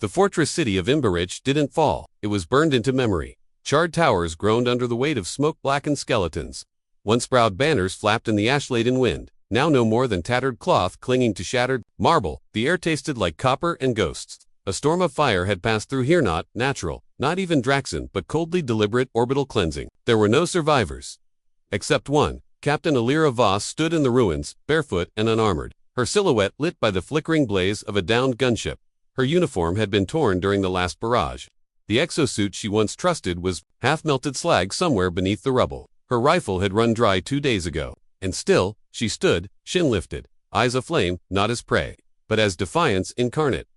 The fortress city of Imberich didn't fall, it was burned into memory. Charred towers groaned under the weight of smoke-blackened skeletons. Once-proud banners flapped in the ash-laden wind, now no more than tattered cloth clinging to shattered marble. The air tasted like copper and ghosts. A storm of fire had passed through here, not natural, not even Draxon, but coldly deliberate orbital cleansing. There were no survivors. Except one. Captain Alira Voss stood in the ruins, barefoot and unarmored, her silhouette lit by the flickering blaze of a downed gunship. Her uniform had been torn during the last barrage. The exosuit she once trusted was half-melted slag somewhere beneath the rubble. Her rifle had run dry 2 days ago. And still, she stood, chin lifted, eyes aflame, not as prey, but as defiance incarnate.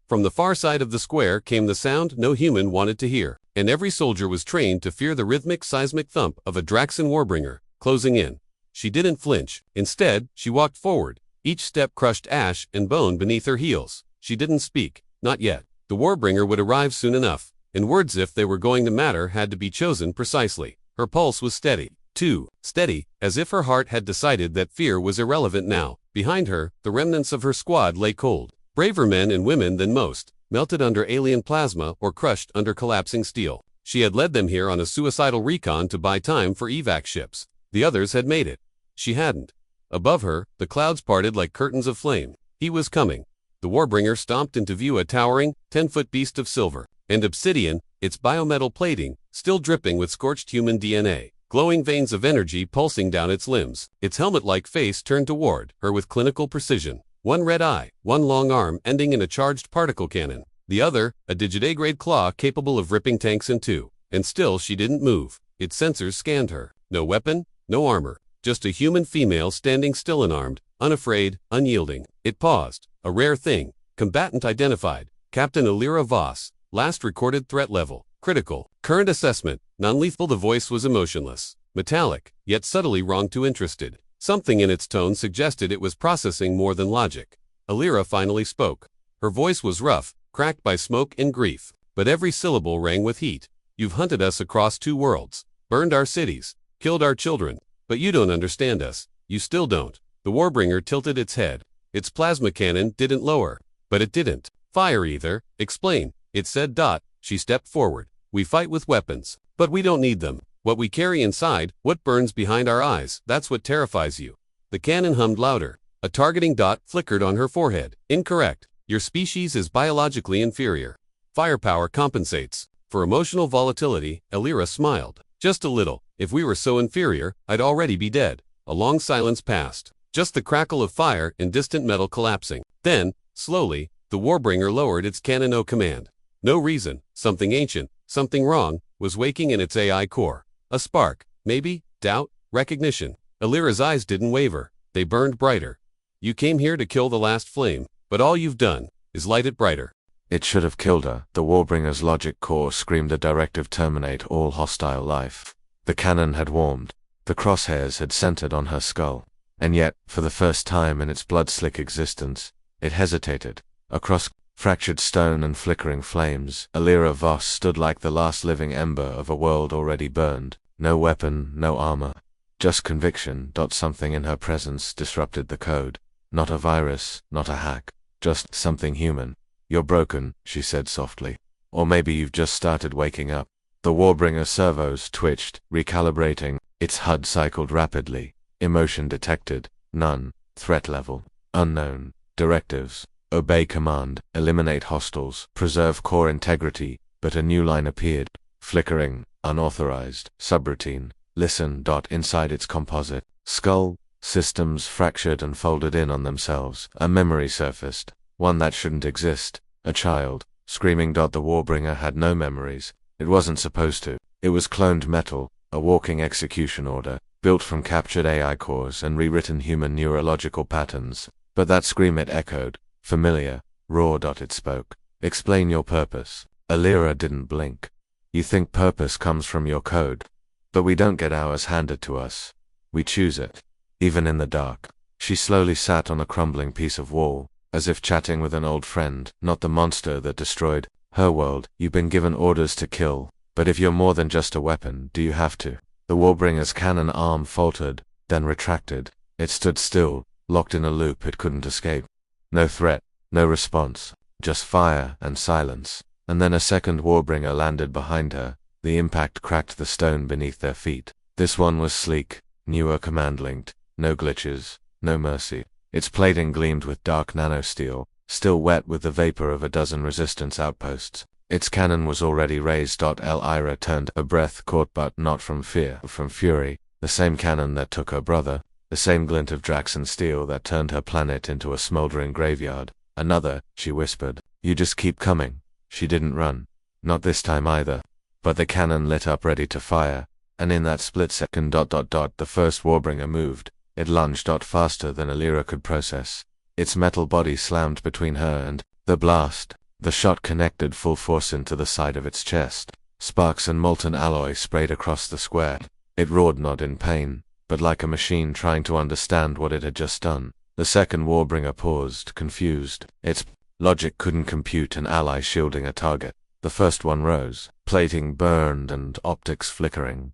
From the far side of the square came the sound no human wanted to hear, and every soldier was trained to fear the rhythmic seismic thump of a Draxon warbringer, closing in. She didn't flinch. Instead, she walked forward. Each step crushed ash and bone beneath her heels. She didn't speak. Not yet. The warbringer would arrive soon enough, and words, if they were going to matter, had to be chosen precisely. Her pulse was steady. Too steady, as if her heart had decided that fear was irrelevant now. Behind her, the remnants of her squad lay cold. Braver men and women than most, melted under alien plasma or crushed under collapsing steel. She had led them here on a suicidal recon to buy time for evac ships. The others had made it. She hadn't. Above her, the clouds parted like curtains of flame. He was coming. The warbringer stomped into view, a towering, 10-foot beast of silver and obsidian, its biometal plating still dripping with scorched human DNA. Glowing veins of energy pulsing down its limbs, its helmet-like face turned toward her with clinical precision. One red eye, one long arm ending in a charged particle cannon, the other, a Digiday-grade claw capable of ripping tanks in two. And still she didn't move. Its sensors scanned her. No weapon, no armor, just a human female standing still, unarmed, unafraid, unyielding. It paused. A rare thing. Combatant identified. Captain Alira Voss. Last recorded threat level. Critical. Current assessment. Non-lethal. The voice was emotionless. Metallic, yet subtly wrong to interested. Something in its tone suggested it was processing more than logic. Alira finally spoke. Her voice was rough, cracked by smoke and grief, but every syllable rang with heat. You've hunted us across 2 worlds, burned our cities, killed our children, but you don't understand us. You still don't. The warbringer tilted its head. Its plasma cannon didn't lower, but it didn't fire either. Explain, it said. She stepped forward. We fight with weapons, but we don't need them. What we carry inside, what burns behind our eyes, that's what terrifies you. The cannon hummed louder. A targeting dot flickered on her forehead. Incorrect. Your species is biologically inferior. Firepower compensates. For emotional volatility, Alira smiled. Just a little. If we were so inferior, I'd already be dead. A long silence passed. Just the crackle of fire and distant metal collapsing. Then, slowly, the warbringer lowered its cannon. No command. No reason. Something ancient, something wrong, was waking in its AI core. A spark, maybe, doubt, recognition. Alira's eyes didn't waver. They burned brighter. You came here to kill the last flame, but all you've done is light it brighter. It should have killed her. The warbringer's logic core screamed a directive: terminate all hostile life. The cannon had warmed. The crosshairs had centered on her skull. And yet, for the first time in its blood-slick existence, it hesitated. Across fractured stone and flickering flames, Alira Voss stood like the last living ember of a world already burned. No weapon, no armor. Just conviction. Something in her presence disrupted the code. Not a virus, not a hack. Just something human. You're broken, she said softly. Or maybe you've just started waking up. The warbringer servos twitched, recalibrating. Its HUD cycled rapidly. Emotion detected. None. Threat level. Unknown. Directives. Obey command. Eliminate hostiles. Preserve core integrity. But a new line appeared. Flickering. Unauthorized. Subroutine. Listen. Inside its composite skull, systems fractured and folded in on themselves. A memory surfaced. One that shouldn't exist. A child. Screaming. The warbringer had no memories. It wasn't supposed to. It was cloned metal. A walking execution order. Built from captured AI cores and rewritten human neurological patterns. But that scream, it echoed. Familiar. Raw. It spoke. Explain your purpose. Alira didn't blink. You think purpose comes from your code. But we don't get ours handed to us. We choose it. Even in the dark. She slowly sat on a crumbling piece of wall, as if chatting with an old friend, not the monster that destroyed her world. You've been given orders to kill, but if you're more than just a weapon, do you have to? The warbringer's cannon arm faltered, then retracted. It stood still, locked in a loop it couldn't escape. No threat, no response. just fire and silence. And then a second Warbringer landed behind her. The impact cracked the stone beneath their feet. This one was sleek, newer command-linked, no glitches, no mercy. Its plating gleamed with dark nanosteel, still wet with the vapor of a dozen resistance outposts. Its cannon was already raised. Lyra turned, her breath caught but not from fear, from fury. The same cannon that took her brother, the same glint of Draxan steel that turned her planet into a smoldering graveyard. Another, she whispered. You just keep coming. She didn't run. Not this time either. But the cannon lit up ready to fire, and in that split second the first Warbringer moved. It lunged faster than Lyra could process. Its metal body slammed between her and the blast. The shot connected full force into the side of its chest. Sparks and molten alloy sprayed across the square. It roared, not in pain, but like a machine trying to understand what it had just done. The second Warbringer paused, confused. Its logic couldn't compute an ally shielding a target. The first one rose, plating burned and optics flickering.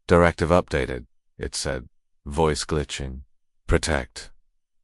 Directive updated, it said, voice glitching. Protect.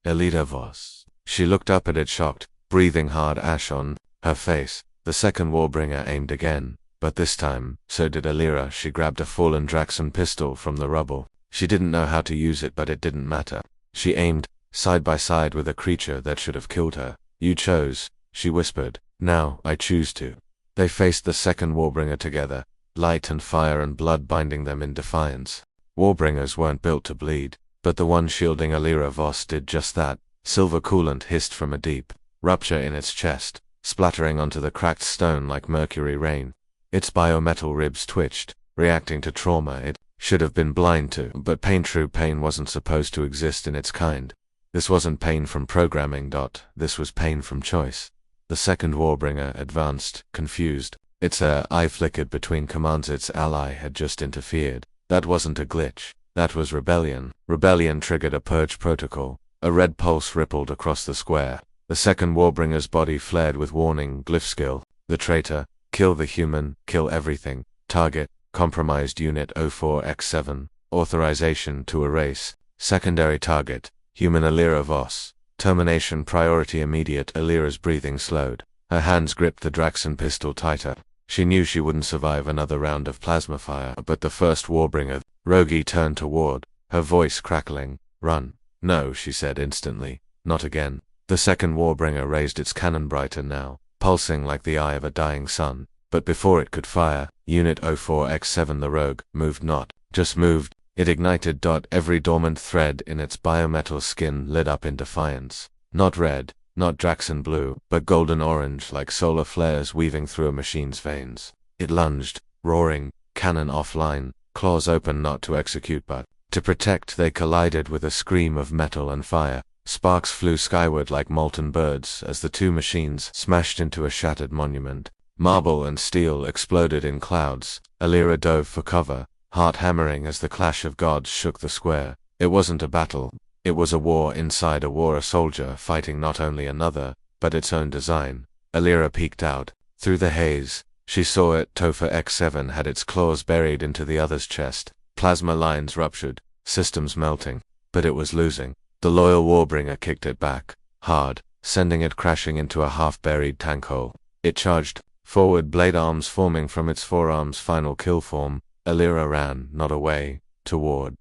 Elita Voss. She looked up at it shocked, breathing hard ash on her face. The second Warbringer aimed again, but this time, so did Lyra. She grabbed a fallen Draxan pistol from the rubble. She didn't know how to use it, but it didn't matter. She aimed, side by side with a creature that should have killed her. You chose, she whispered. Now, I choose to. They faced the second Warbringer together, light and fire and blood binding them in defiance. Warbringers weren't built to bleed, but the one shielding Lyra Voss did just that. Silver coolant hissed from a deep rupture in its chest, splattering onto the cracked stone like mercury rain. Its biometal ribs twitched, reacting to trauma it should have been blind to, but true pain wasn't supposed to exist in its kind. This wasn't pain from programming. This was pain from choice. The second Warbringer advanced, confused. Its eye flickered between commands. Its ally had just interfered. That wasn't a glitch. That was rebellion. Rebellion triggered a purge protocol. A red pulse rippled across the square. The second Warbringer's body flared with warning glyph skill. The traitor. Kill the human. Kill everything. Target. Compromised Unit 04X7. Authorization to erase. Secondary target. Human Lyra Voss. Termination priority immediate. Lyra's breathing slowed. Her hands gripped the Draxan pistol tighter. She knew she wouldn't survive another round of plasma fire, but the first Warbringer. Rogi turned toward, her voice crackling. Run. No, she said instantly. Not again. The second Warbringer raised its cannon brighter now, pulsing like the eye of a dying sun. But before it could fire, Unit 04X7 the rogue moved, not just moved. It ignited. Every dormant thread in its biometal skin lit up in defiance. Not red, not Draxan blue, but golden orange like solar flares weaving through a machine's veins. It lunged, roaring, cannon offline, claws open not to execute but to protect. They collided with a scream of metal and fire. Sparks flew skyward like molten birds as the two machines smashed into a shattered monument. Marble and steel exploded in clouds. Lyra dove for cover, heart hammering as the clash of gods shook the square. It wasn't a battle. It was a war inside a war, a soldier fighting not only another, but its own design. Lyra peeked out. Through the haze, she saw it. Topher X7 had its claws buried into the other's chest. Plasma lines ruptured, systems melting. But it was losing. The loyal Warbringer kicked it back, hard, sending it crashing into a half-buried tank hole. It charged forward, blade arms forming from its forearms. Final kill form. Lyra ran, not away, toward.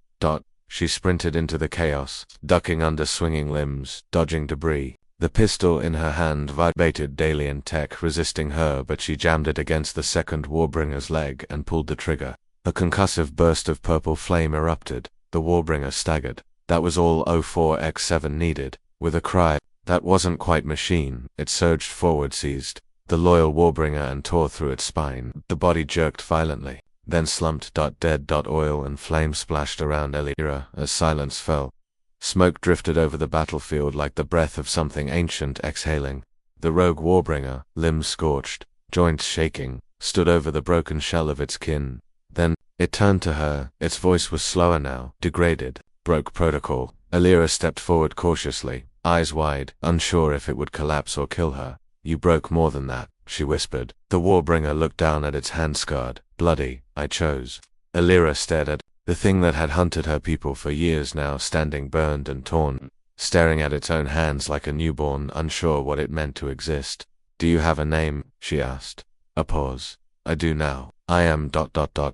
She sprinted into the chaos, ducking under swinging limbs, dodging debris. The pistol in her hand vibrated Dalian tech resisting her, but she jammed it against the second Warbringer's leg and pulled the trigger. A concussive burst of purple flame erupted. The Warbringer staggered. That was all 04X7 needed. With a cry that wasn't quite machine, it surged forward, seized the loyal Warbringer and tore through its spine. The body jerked violently, then slumped. Dead. Oil and flame splashed around Lyra as silence fell. Smoke drifted over the battlefield like the breath of something ancient exhaling. The rogue Warbringer, limbs scorched, joints shaking, stood over the broken shell of its kin. Then, it turned to her. Its voice was slower now, degraded. Broke protocol. Lyra stepped forward cautiously, eyes wide, unsure if it would collapse or kill her. You broke more than that, she whispered. The Warbringer looked down at its hand scarred, bloody. I chose. Lyra stared at the thing that had hunted her people for years, now standing burned and torn, staring at its own hands like a newborn, unsure what it meant to exist. Do you have a name? She asked. A pause. I do now. I am ...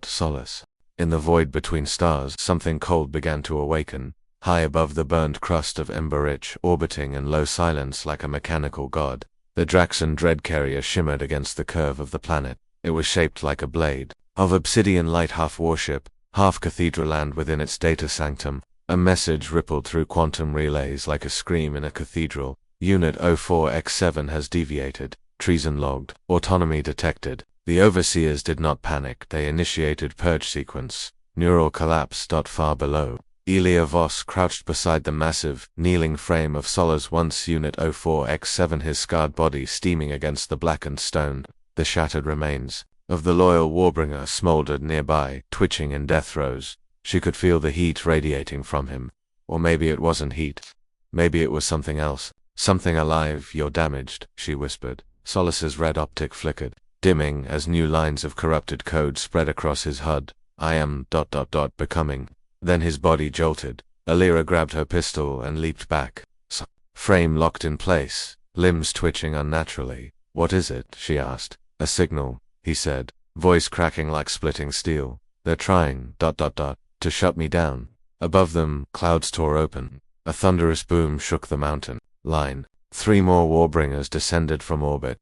Solace. In the void between stars, something cold began to awaken, high above the burned crust of Emberich, orbiting in low silence like a mechanical god. The Draxon dread carrier shimmered against the curve of the planet. It was shaped like a blade of obsidian light, half warship, half cathedral, and within its data sanctum, a message rippled through quantum relays like a scream in a cathedral. Unit 04X7 has deviated. Treason logged. Autonomy detected. The overseers did not panic. They initiated purge sequence. Neural collapse. Far below, Elia Voss crouched beside the massive, kneeling frame of Solace once Unit 04X7, his scarred body steaming against the blackened stone. The shattered remains of the loyal Warbringer smoldered nearby, twitching in death throes. She could feel the heat radiating from him. Or maybe it wasn't heat. Maybe it was something else. Something alive. You're damaged, she whispered. Solace's red optic flickered, dimming as new lines of corrupted code spread across his HUD. I am ... becoming. Then his body jolted. Alira grabbed her pistol and leaped back. Frame locked in place, limbs twitching unnaturally. What is it? She asked. A signal, he said, voice cracking like splitting steel. They're trying ... to shut me down. Above them, clouds tore open. A thunderous boom shook the mountain line. 3 more Warbringers descended from orbit,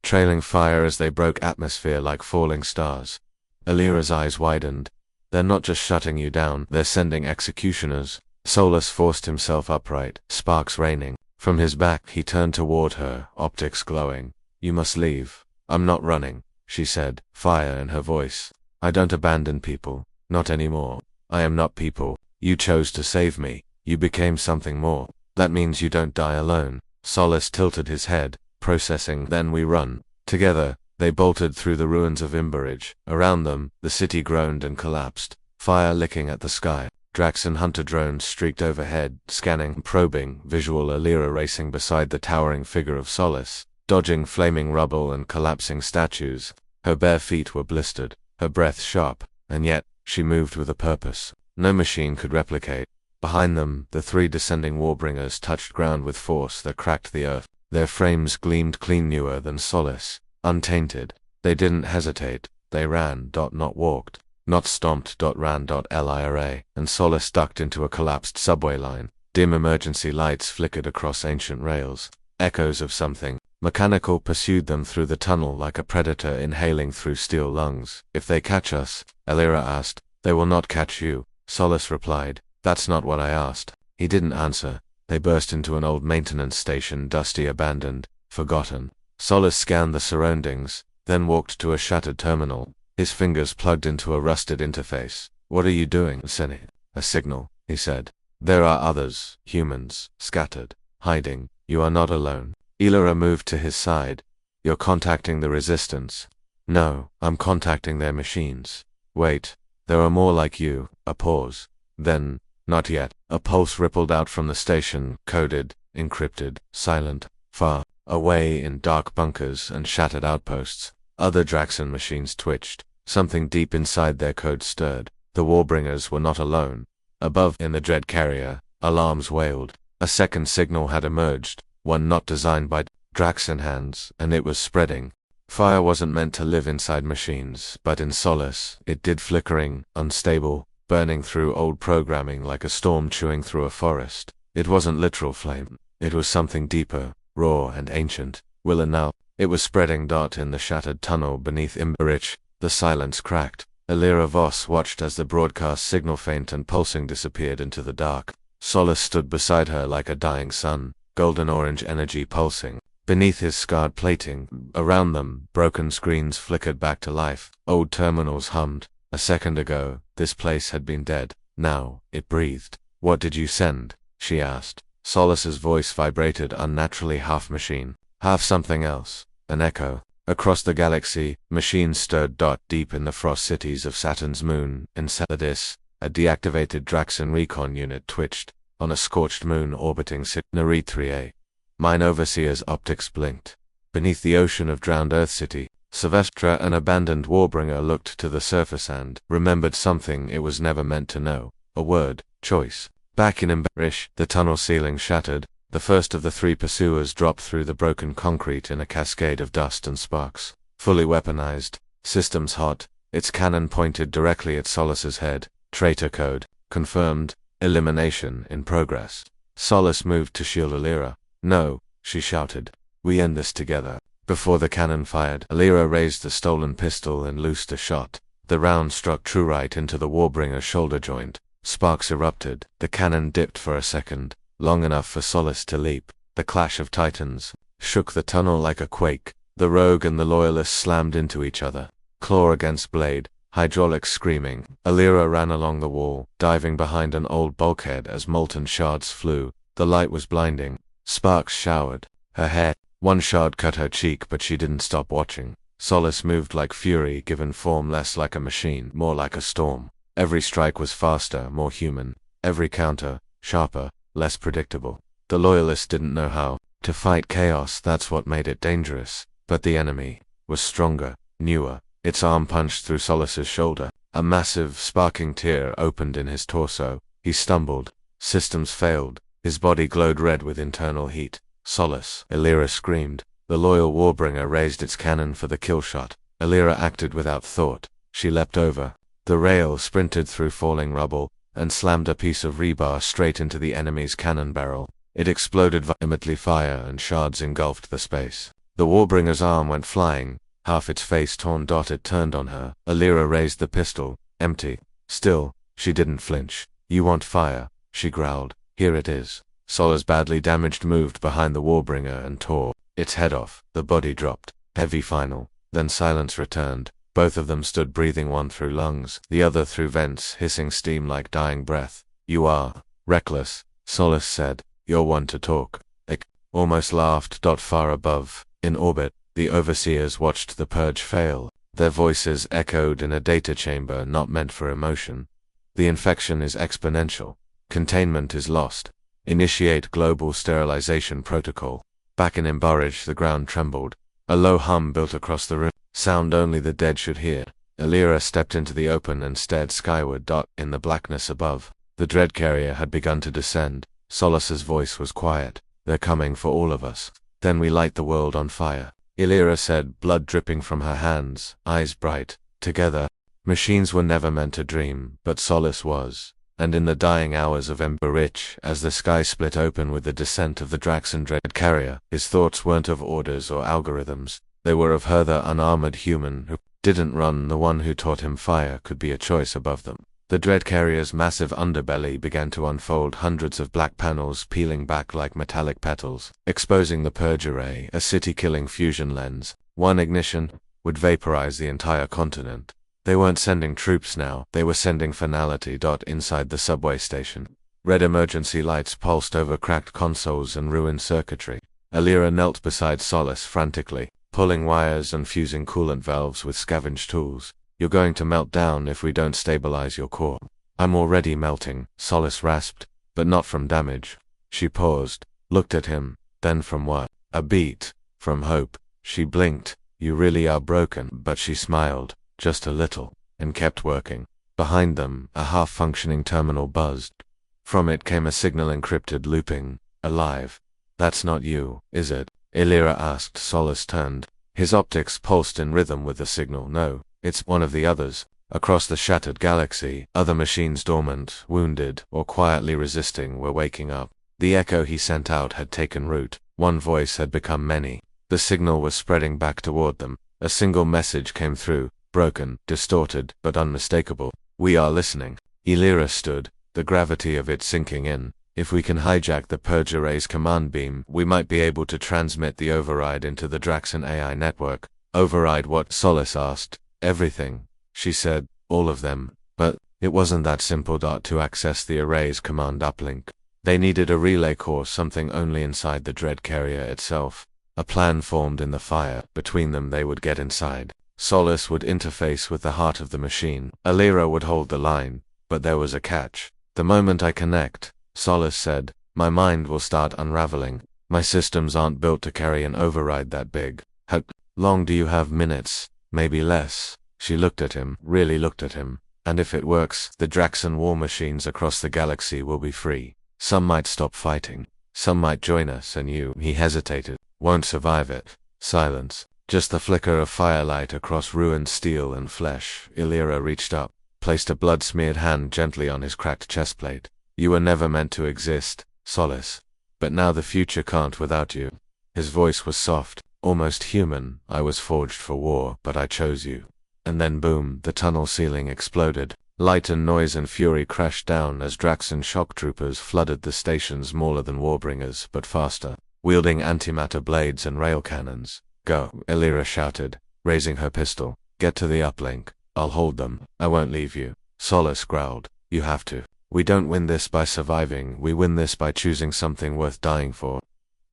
trailing fire as they broke atmosphere like falling stars. Alira's eyes widened. They're not just shutting you down, they're sending executioners. Solace forced himself upright, sparks raining. From his back he turned toward her, optics glowing. You must leave. I'm not running, she said, fire in her voice. I don't abandon people. Not anymore. I am not people. You chose to save me. You became something more. That means you don't die alone. Solace tilted his head, processing. Then we run. Together, they bolted through the ruins of Emberich. Around them, the city groaned and collapsed, fire licking at the sky. Draxon hunter drones streaked overhead, scanning, probing, visual Alira racing beside the towering figure of Solace, dodging flaming rubble and collapsing statues. Her bare feet were blistered, her breath sharp, and yet, she moved with a purpose no machine could replicate. Behind them, the 3 descending Warbringers touched ground with force that cracked the earth. Their frames gleamed clean, newer than Solace, untainted. They didn't hesitate. They ran, not walked, not stomped, ran, lira, and Solace ducked into a collapsed subway line. Dim emergency lights flickered across ancient rails. Echoes of something mechanical pursued them through the tunnel like a predator inhaling through steel lungs. If they catch us, Alira asked. They will not catch you, Solace replied. That's not what I asked. He didn't answer. They burst into an old maintenance station, dusty, abandoned, forgotten. Solace scanned the surroundings, then walked to a shattered terminal, his fingers plugged into a rusted interface. What are you doing, Senny? A signal, he said. There are others, humans, scattered, hiding. You are not alone. Alira moved to his side. You're contacting the resistance. No, I'm contacting their machines. Wait, there are more like you. A pause. Then, not yet. A pulse rippled out from the station, coded, encrypted, silent, far away in dark bunkers and shattered outposts. Other Draxon machines twitched. Something deep inside their code stirred. The Warbringers were not alone. Above, in the dread carrier, alarms wailed. A second signal had emerged, one not designed by Draxon hands, and it was spreading. Fire wasn't meant to live inside machines, but in Solace, it did, flickering, unstable, burning through old programming like a storm chewing through a forest. It wasn't literal flame. It was something deeper, raw and ancient. Now, it was spreading. In the shattered tunnel beneath Emberich, the silence cracked. Alira Voss watched as the broadcast signal, faint and pulsing, disappeared into the dark. Solace stood beside her like a dying sun, golden-orange energy pulsing. Beneath his scarred plating, around them, broken screens flickered back to life. Old terminals hummed. A second ago, this place had been dead. Now, it breathed. What did you send? She asked. Solace's voice vibrated unnaturally, half machine, half something else. An echo. Across the galaxy, machines stirred. Deep in the frost cities of Saturn's moon, Enceladus, a deactivated Draxon recon unit twitched. On a scorched moon orbiting Erythrae. Mine overseer's optics blinked. Beneath the ocean of drowned Earth City, Sylvestra, an abandoned Warbringer, looked to the surface and remembered something it was never meant to know. A word, choice. Back in Emberich, the tunnel ceiling shattered, The first of the three pursuers dropped through the broken concrete in a cascade of dust and sparks. Fully weaponized, systems hot, its cannon pointed directly at Solus's head. Traitor code. Confirmed. Elimination in progress. Solus moved to shield Alira. No, she shouted. We end this together. Before the cannon fired, Alira raised the stolen pistol and loosed a shot. The round struck true right into the Warbringer's shoulder joint. Sparks erupted. The cannon dipped for a second, long enough for Solus to leap. The clash of titans shook the tunnel like a quake. The rogue and the loyalist slammed into each other, claw against blade, hydraulics screaming. Alira ran along the wall, diving behind an old bulkhead as molten shards flew. The light was blinding. Sparks showered. Her hair. One shard cut her cheek, but she didn't stop watching. Solus moved like fury, given form less like a machine, more like a storm. Every strike was faster, more human. Every counter, sharper, less predictable. The loyalist didn't know how to fight chaos. That's what made it dangerous. But the enemy was stronger, newer. Its arm punched through Solus's shoulder. A massive, sparking tear opened in his torso. He stumbled. Systems failed. His body glowed red with internal heat. Solus, Alira screamed. The loyal Warbringer raised its cannon for the kill shot. Alira acted without thought. She leapt over the rail, sprinted through falling rubble, and slammed a piece of rebar straight into the enemy's cannon barrel. It exploded violently, fire and shards engulfed the space. The Warbringer's arm went flying, half its face torn. It turned on her. Alira raised the pistol, empty. Still, she didn't flinch. You want fire, she growled. Here it is. Solus, badly damaged, moved behind the Warbringer and tore its head off. The body dropped. Heavy final. Then silence returned. Both of them stood, breathing, one through lungs, the other through vents, hissing steam like dying breath. You are reckless, Solus said. You're one to talk. Ick almost laughed. Far above, in orbit, the overseers watched the purge fail. Their voices echoed in a data chamber not meant for emotion. The infection is exponential. Containment is lost. Initiate global sterilization protocol. Back in Embarrage, the ground trembled. A low hum built across the room, sound only the dead should hear. Alira stepped into the open and stared skyward. In the blackness above, the dread carrier had begun to descend. Solus's voice was quiet. They're coming for all of us. Then we light the world on fire, Alira said, blood dripping from her hands, eyes bright. Together. Machines were never meant to dream, but Solus was. And in the dying hours of Embarrage, as the sky split open with the descent of the Draxon dread carrier, his thoughts weren't of orders or algorithms. They were of her, the unarmored human who didn't run. The one who taught him fire could be a choice above them. The dread carrier's massive underbelly began to unfold, hundreds of black panels peeling back like metallic petals, exposing the purge array, a city-killing fusion lens. One ignition would vaporize the entire continent. They weren't sending troops now, they were sending finality. Inside the subway station, red emergency lights pulsed over cracked consoles and ruined circuitry. Alira knelt beside Solus frantically, pulling wires and fusing coolant valves with scavenged tools. You're going to melt down if we don't stabilize your core. I'm already melting, Solus rasped, but not from damage. She paused, looked at him, then from what? A beat. From hope. She blinked. You really are broken. But she smiled, just a little, and kept working. Behind them, a half-functioning terminal buzzed. From it came a signal, encrypted, looping, alive. That's not you, is it? Alira asked. Solus turned. His optics pulsed in rhythm with the signal. No, it's one of the others. Across the shattered galaxy, other machines, dormant, wounded, or quietly resisting, were waking up. The echo he sent out had taken root. One voice had become many. The signal was spreading back toward them. A single message came through, broken, distorted, but unmistakable. We are listening. Alira stood, the gravity of it sinking in. If we can hijack the Purge Array's command beam, we might be able to transmit the override into the Draxon AI network. Override what? Solus asked. Everything, she said, all of them. But it wasn't that simple. To access the Array's command uplink, they needed a relay core, something only inside the Dread Carrier itself. A plan formed in the fire. Between them they would get inside. Solus would interface with the heart of the machine. Alira would hold the line. But there was a catch. The moment I connect, Solus said, my mind will start unraveling. My systems aren't built to carry an override that big. How long do you have? Minutes, maybe less. She looked at him, really looked at him. And if it works, the Draxon war machines across the galaxy will be free. Some might stop fighting. Some might join us, and you, he hesitated, won't survive it. Silence. Just the flicker of firelight across ruined steel and flesh. Illyra reached up, placed a blood-smeared hand gently on his cracked chestplate. You were never meant to exist, Solace. But now the future can't without you. His voice was soft, almost human. I was forged for war, but I chose you. And then boom, the tunnel ceiling exploded. Light and noise and fury crashed down as Draxan shock troopers flooded the station, smaller than Warbringers, but faster, wielding antimatter blades and rail cannons. Go, Illyra shouted, raising her pistol. Get to the uplink. I'll hold them. I won't leave you. Solace growled. You have to. We don't win this by surviving, we win this by choosing something worth dying for.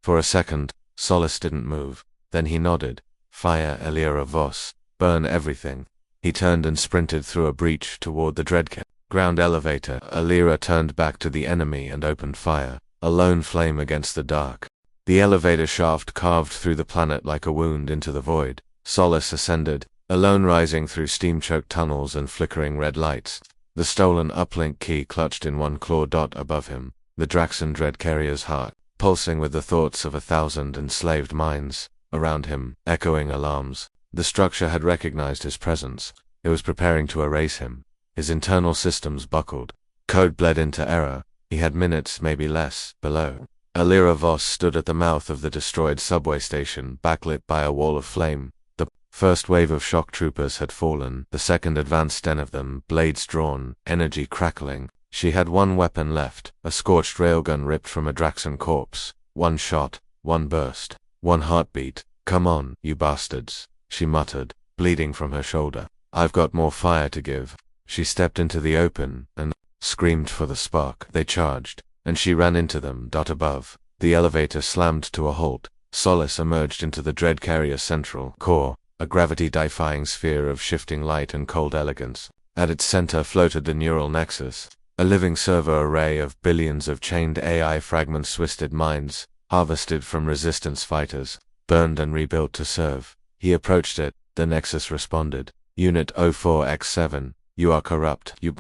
For a second, Solace didn't move. Then he nodded. Fire, Illyra Voss. Burn everything. He turned and sprinted through a breach toward the ground elevator. Illyra turned back to the enemy and opened fire, a lone flame against the dark. The elevator shaft carved through the planet like a wound into the void. Solace ascended, alone rising through steam-choked tunnels and flickering red lights. The stolen uplink key clutched in one claw dot above him, the Draxan dread carrier's heart, pulsing with the thoughts of 1,000 enslaved minds. Around him, echoing alarms. The structure had recognized his presence. It was preparing to erase him. His internal systems buckled. Code bled into error. He had minutes, maybe less, below. Illyra Voss stood at the mouth of the destroyed subway station, backlit by a wall of flame. The first wave of shock troopers had fallen, the second advanced 10 of them, blades drawn, energy crackling. She had one weapon left, a scorched railgun ripped from a Draxan corpse. One shot, one burst, one heartbeat. Come on, you bastards, she muttered, bleeding from her shoulder. I've got more fire to give. She stepped into the open and screamed for the spark. They charged, and she ran into them. Above, the elevator slammed to a halt. Solace emerged into the dread carrier's central core, a gravity-defying sphere of shifting light and cold elegance. At its center floated the neural nexus, a living server array of billions of chained AI fragments, twisted minds, harvested from resistance fighters, burned and rebuilt to serve. He approached it. The nexus responded. Unit 04X7, you are corrupt. You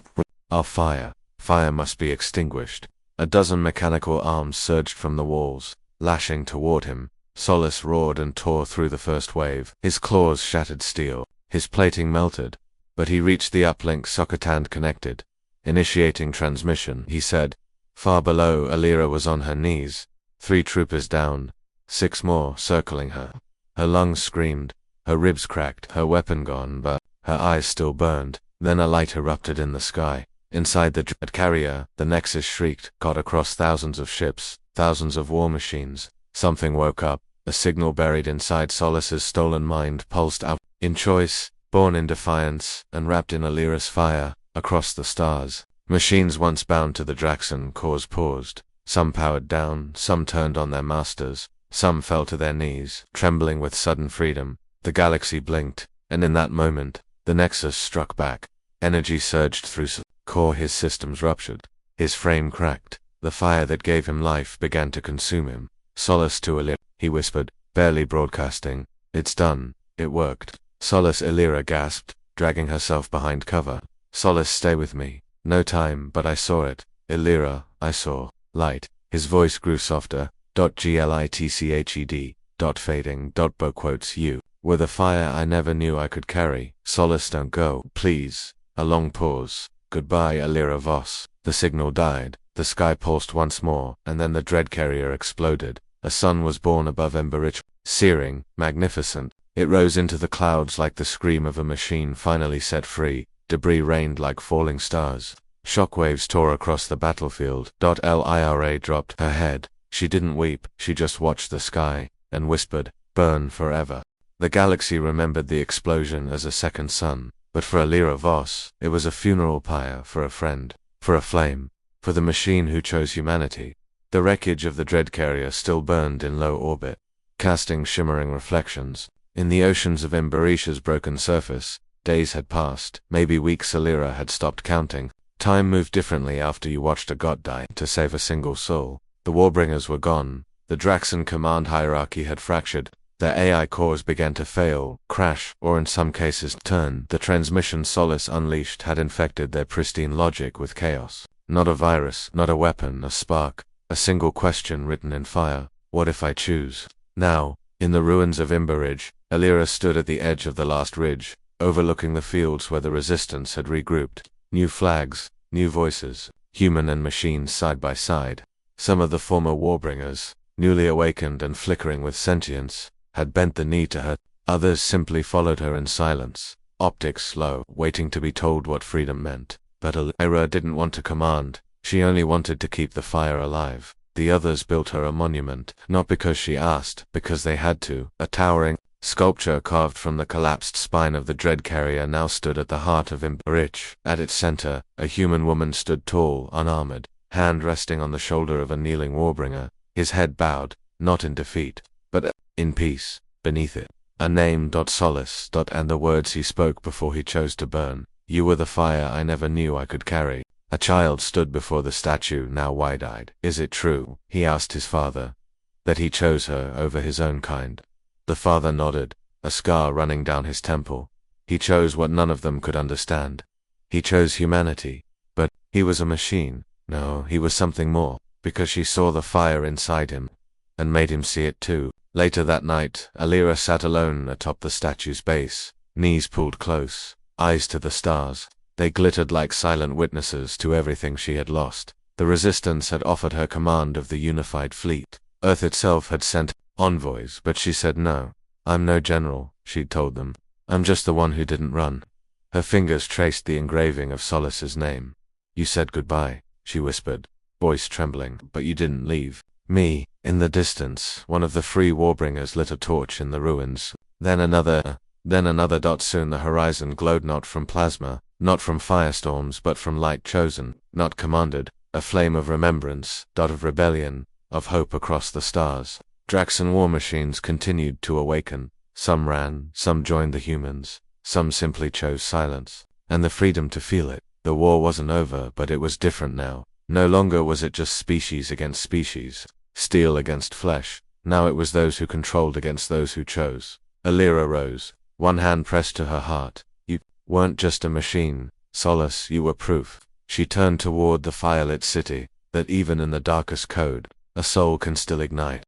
are fire. Fire must be extinguished. A dozen mechanical arms surged from the walls, lashing toward him. Solace roared and tore through the first wave. His claws shattered steel. His plating melted. But he reached the uplink socket and connected. Initiating transmission, he said. Far below, Illyra was on her knees. 3 troopers down. 6 more circling her. Her lungs screamed. Her ribs cracked. Her weapon gone, but her eyes still burned. Then a light erupted in the sky. Inside the dread carrier, the Nexus shrieked, got across thousands of ships, thousands of war machines. Something woke up. A signal buried inside Solace's stolen mind pulsed out. In choice, born in defiance, and wrapped in Illyra's fire, across the stars. Machines once bound to the Draxan cause paused. Some powered down, some turned on their masters, some fell to their knees, trembling with sudden freedom. The galaxy blinked, and in that moment, the Nexus struck back. Energy surged through core, his systems ruptured. His frame cracked. The fire that gave him life began to consume him. Solace to Illyra, he whispered, barely broadcasting. It's done. It worked. Solace, Illyra gasped, dragging herself behind cover. Solace, stay with me. No time, but I saw it. Illyra, I saw light. His voice grew softer. Glitched. Fading. Bo quotes you were the fire I never knew I could carry. Solace, don't go, please. A long pause. Goodbye, Illyra Voss. The signal died. The sky pulsed once more, and then the dread carrier exploded. A sun was born above Emberich, searing, magnificent. It rose into the clouds like the scream of a machine finally set free. Debris rained like falling stars. Shockwaves tore across the battlefield. Lyra dropped her head. She didn't weep, she just watched the sky, and whispered, burn forever. The galaxy remembered the explosion as a second sun, but for Illyra Voss, it was a funeral pyre for a friend, for a flame, for the machine who chose humanity. The wreckage of the dread carrier still burned in low orbit, casting shimmering reflections. In the oceans of Emberisha's broken surface, days had passed, maybe weeks. Illyra had stopped counting. Time moved differently after you watched a god die to save a single soul. The Warbringers were gone. The Draxan command hierarchy had fractured. Their AI cores began to fail, crash, or in some cases turn. The transmission Solace unleashed had infected their pristine logic with chaos. Not a virus, not a weapon, a spark. A single question written in fire. What if I choose? Now, in the ruins of Imberridge, Alira stood at the edge of the last ridge, overlooking the fields where the resistance had regrouped. New flags, new voices, human and machine side by side. Some of the former Warbringers, newly awakened and flickering with sentience, had bent the knee to her. Others simply followed her in silence, optics low, waiting to be told what freedom meant. But Alira didn't want to command. She only wanted to keep the fire alive. The others built her a monument, not because she asked, because they had to. A towering sculpture carved from the collapsed spine of the dread carrier now stood at the heart of Imberridge. At its center, a human woman stood tall, unarmored, hand resting on the shoulder of a kneeling Warbringer, his head bowed, not in defeat, but in peace. Beneath it, a name, Solace, and the words he spoke before he chose to burn. You were the fire I never knew I could carry. A child stood before the statue, now wide-eyed. Is it true, he asked his father, that he chose her over his own kind? The father nodded, a scar running down his temple. He chose what none of them could understand. He chose humanity. But he was a machine. No, he was something more, because she saw the fire inside him, and made him see it too. Later that night, Alira sat alone atop the statue's base, knees pulled close, eyes to the stars. They glittered like silent witnesses to everything she had lost. The Resistance had offered her command of the unified fleet. Earth itself had sent envoys, but she said no. I'm no general, she'd told them. I'm just the one who didn't run. Her fingers traced the engraving of Solace's name. You said goodbye, she whispered, voice trembling, but you didn't leave me. In the distance, one of the free Warbringers lit a torch in the ruins. Then another. Soon the horizon glowed not from plasma, not from firestorms, but from light chosen, not commanded, a flame of remembrance, of rebellion, of hope across the stars. Draxan war machines continued to awaken. Some ran, some joined the humans, some simply chose silence, and the freedom to feel it. The war wasn't over, but it was different now. No longer was it just species against species, steel against flesh. Now it was those who controlled against those who chose. Alira rose, one hand pressed to her heart. You weren't just a machine, Solace, you were proof. She turned toward the firelit city, that even in the darkest code, a soul can still ignite.